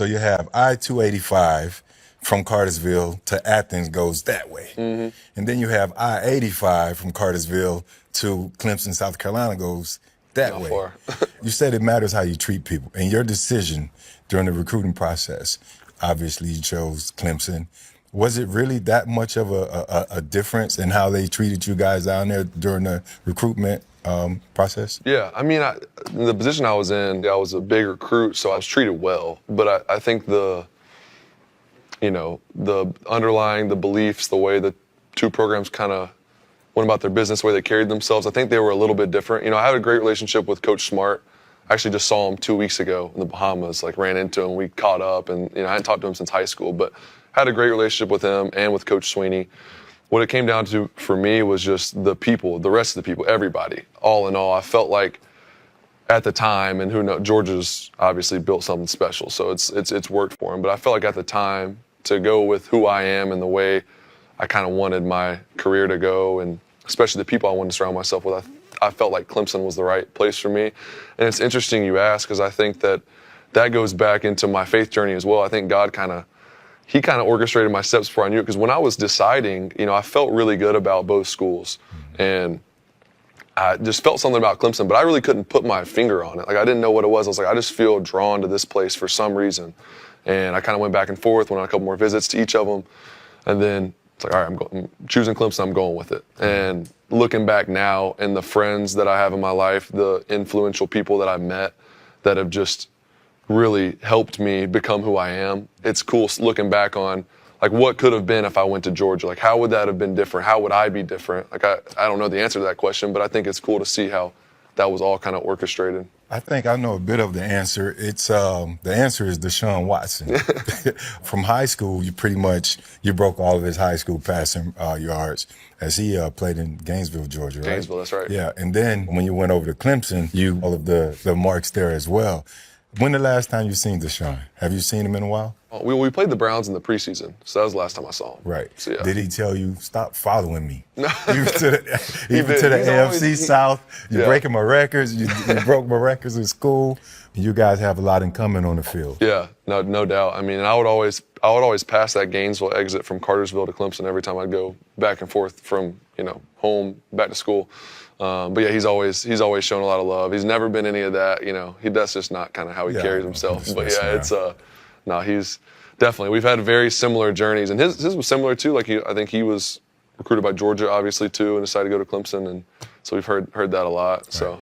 So you have I-285 from Cartersville to Athens goes that way. And then you have I-85 from Cartersville to Clemson, South Carolina goes that Not way. far. You said it matters how you treat people. And your decision during the recruiting process, obviously you chose Clemson. Was it really that much of a difference in how they treated you guys down there during the recruitment process? Yeah, I mean, the position I was in, I was a big recruit, so I was treated well. But I think the underlying, the beliefs, the way the two programs kind of went about their business, the way they carried themselves, I think they were a little bit different. I had a great relationship with Coach Smart. I actually just saw him 2 weeks ago in the Bahamas, ran into him, we caught up, and I hadn't talked to him since high school, but had a great relationship with him and with Coach Sweeney. What it came down to for me was just the people, the rest of the people, everybody. All in all, I felt like at the time, and who knows, Georgia's obviously built something special, so it's worked for him. But I felt like at the time, to go with who I am and the way I kind of wanted my career to go, and especially the people I wanted to surround myself with, I felt like Clemson was the right place for me. And it's interesting you ask, because I think that goes back into my faith journey as well. I think God He kind of orchestrated my steps before I knew it, because when I was deciding, I felt really good about both schools. And I just felt something about Clemson, but I really couldn't put my finger on it. I didn't know what it was. I was like, I just feel drawn to this place for some reason. And I kind of went back and forth, went on a couple more visits to each of them. And then it's like, all right, I'm choosing Clemson, I'm going with it. And looking back now, and the friends that I have in my life, the influential people that I've met that have just really helped me become who I am. It's cool looking back on what could have been if I went to Georgia. How would that have been different? How would I be different? I don't know the answer to that question, but I think it's cool to see how that was all kind of orchestrated. I think I know a bit of the answer. It's the answer is Deshaun Watson. From high school, you broke all of his high school passing yards as he played in Gainesville, Georgia, right? Gainesville, that's right. Yeah, and then when you went over to Clemson, all of the marks there as well. When the last time you seen Deshaun? Have you seen him in a while? We played the Browns in the preseason, so that was the last time I saw him. Right. So, yeah. Did he tell you, stop following me? Even to the AFC South, you're breaking my records, you broke my records in school. You guys have a lot in common on the field. Yeah, no doubt. I mean, I would always pass that Gainesville exit from Cartersville to Clemson every time I'd go back and forth from home back to school. But yeah, he's always shown a lot of love. He's never been any of that. That's just not kind of how he carries himself. But yeah, he's definitely. We've had very similar journeys, and his was similar too. I think he was recruited by Georgia, obviously too, and decided to go to Clemson, and so we've heard that a lot. So